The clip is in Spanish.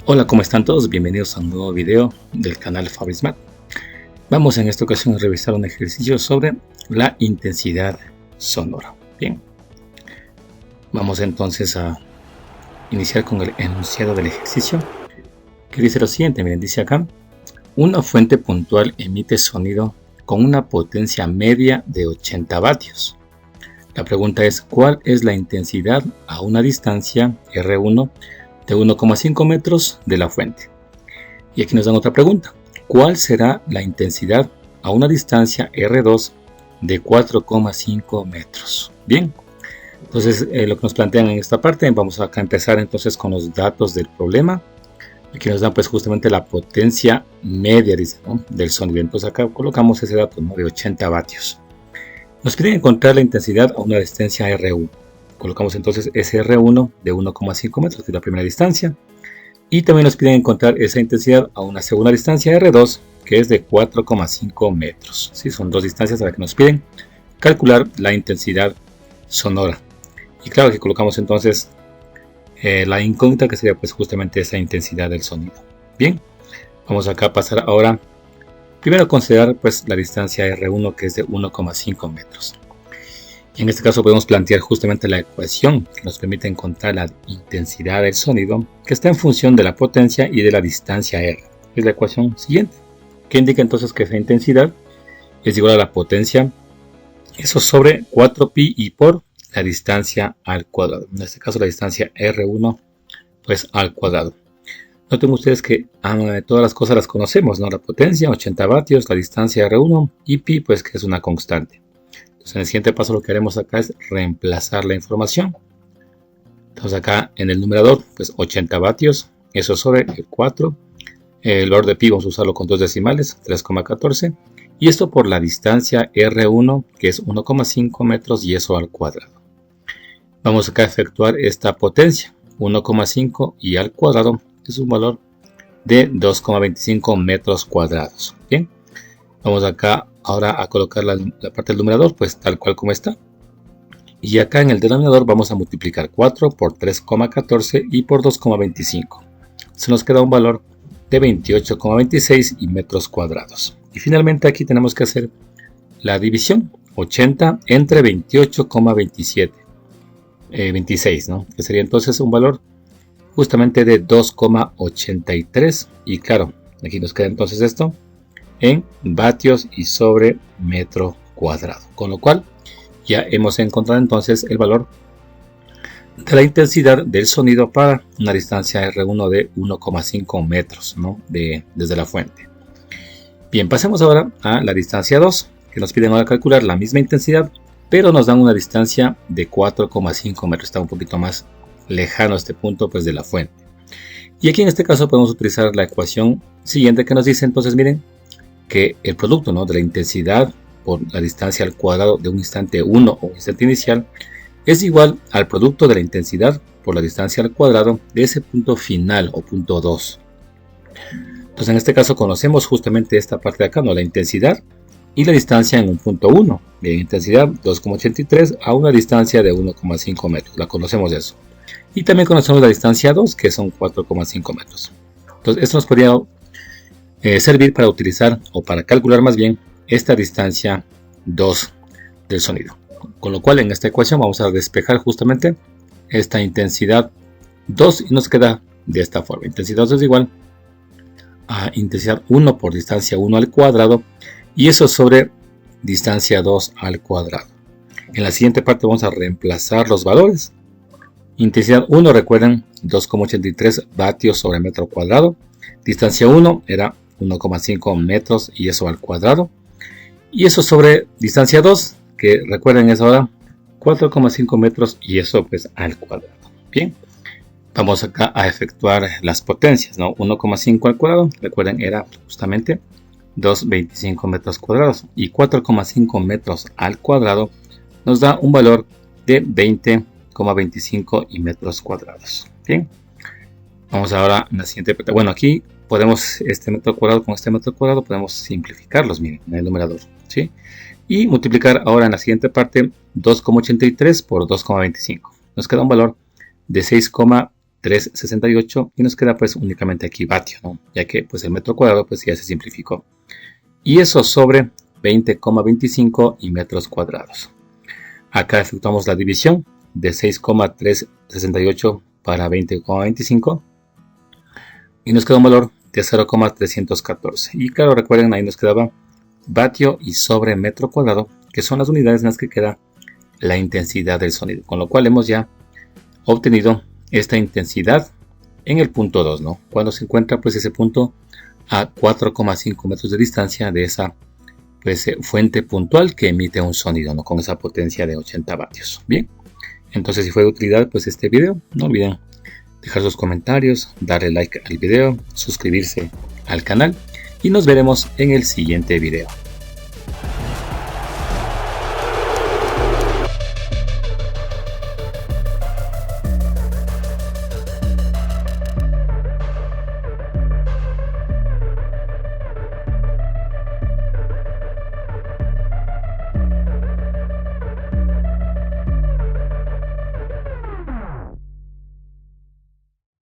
Hola, ¿cómo están todos? Bienvenidos a un nuevo video del canal FabrisMath. Vamos en esta ocasión a revisar un ejercicio sobre la intensidad sonora. Bien, vamos entonces a iniciar con el enunciado del ejercicio, que dice lo siguiente. Miren, dice acá: una fuente puntual emite sonido con una potencia media de 80 vatios. La pregunta es: ¿cuál es la intensidad a una distancia R1 de 1,5 metros de la fuente? Y aquí nos dan otra pregunta: ¿cuál será la intensidad a una distancia R2 de 4,5 metros? Bien, entonces lo que nos plantean en esta parte, vamos acá a empezar entonces con los datos del problema. Aquí nos dan pues justamente la potencia media, dice, ¿no?, del sonido. Entonces acá colocamos ese dato, ¿no?, de 80 vatios. Nos piden encontrar la intensidad a una distancia R1. Colocamos entonces ese R1 de 1,5 metros, que es la primera distancia. Y también nos piden encontrar esa intensidad a una segunda distancia R2, que es de 4,5 metros. ¿Sí? Son dos distancias a las que nos piden calcular la intensidad sonora. Y claro que colocamos entonces la incógnita, que sería pues justamente esa intensidad del sonido. Bien, vamos acá a pasar ahora primero a considerar pues la distancia R1, que es de 1,5 metros. Y en este caso podemos plantear justamente la ecuación que nos permite encontrar la intensidad del sonido, que está en función de la potencia y de la distancia R. Es la ecuación siguiente, que indica entonces que esa intensidad es igual a la potencia, eso sobre 4pi y por la distancia al cuadrado. En este caso la distancia R1 pues al cuadrado. Noten ustedes que todas las cosas las conocemos, ¿no? La potencia, 80 vatios, la distancia R1 y pi, pues que es una constante. Entonces en el siguiente paso lo que haremos acá es reemplazar la información. Entonces acá en el numerador, pues 80 vatios, eso sobre el 4. El valor de pi vamos a usarlo con dos decimales, 3,14. Y esto por la distancia R1, que es 1,5 metros, y eso al cuadrado. Vamos acá a efectuar esta potencia, 1,5 y al cuadrado es un valor de 2,25 metros cuadrados. Bien, vamos acá ahora a colocar la parte del numerador pues tal cual como está. Y acá en el denominador vamos a multiplicar 4 por 3,14 y por 2,25. Se nos queda un valor de 28,26 y metros cuadrados. Y finalmente aquí tenemos que hacer la división, 80 entre 26, ¿no?, que sería entonces un valor justamente de 2,83. Y claro, aquí nos queda entonces esto en vatios y sobre metro cuadrado, con lo cual ya hemos encontrado entonces el valor de la intensidad del sonido para una distancia R1 de 1,5 metros, ¿no?, desde la fuente. Bien, pasemos ahora a la distancia 2, que nos piden ahora calcular la misma intensidad, pero nos dan una distancia de 4,5 metros. Está un poquito más lejano este punto pues de la fuente. Y aquí en este caso podemos utilizar la ecuación siguiente, que nos dice entonces, miren, que el producto, ¿no?, de la intensidad por la distancia al cuadrado de un instante 1 o un instante inicial es igual al producto de la intensidad por la distancia al cuadrado de ese punto final o punto 2. Entonces en este caso conocemos justamente esta parte de acá, ¿no?, la intensidad y la distancia en un punto 1. Bien, intensidad 2,83 a una distancia de 1,5 metros. La conocemos eso. Y también conocemos la distancia 2, que son 4,5 metros. Entonces esto nos podría servir para utilizar o para calcular más bien esta distancia 2 del sonido. Con lo cual en esta ecuación vamos a despejar justamente esta intensidad 2 y nos queda de esta forma. Intensidad 2 es igual a intensidad 1 por distancia 1 al cuadrado, y eso sobre distancia 2 al cuadrado. En la siguiente parte vamos a reemplazar los valores. Intensidad 1, recuerden, 2,83 vatios sobre metro cuadrado. Distancia 1 era 1,5 metros y eso al cuadrado. Y eso sobre distancia 2, que recuerden es ahora 4,5 metros y eso pues al cuadrado. Bien, vamos acá a efectuar las potencias, ¿no? 1,5 al cuadrado, recuerden, era justamente 2,25 metros cuadrados. Y 4,5 metros al cuadrado nos da un valor de 20,25 y metros cuadrados. Bien, vamos ahora a la siguiente parte. Bueno, aquí podemos este metro cuadrado con este metro cuadrado podemos simplificarlos, miren, en el numerador, ¿sí? Y multiplicar ahora en la siguiente parte 2,83 por 2,25. Nos queda un valor de 6,3 368 y nos queda pues únicamente aquí vatio, ¿no? Ya que pues el metro cuadrado pues ya se simplificó. Y eso sobre 20,25 y metros cuadrados. Acá efectuamos la división de 6,368 para 20,25 y nos queda un valor de 0,314. Y claro, recuerden, ahí nos quedaba vatio y sobre metro cuadrado, que son las unidades en las que queda la intensidad del sonido, con lo cual hemos ya obtenido esta intensidad en el punto 2, ¿no? Cuando se encuentra pues ese punto a 4,5 metros de distancia de esa pues, fuente puntual que emite un sonido, ¿no? Con esa potencia de 80 vatios. Bien, entonces si fue de utilidad pues este video, no olviden dejar sus comentarios, darle like al video, suscribirse al canal y nos veremos en el siguiente video.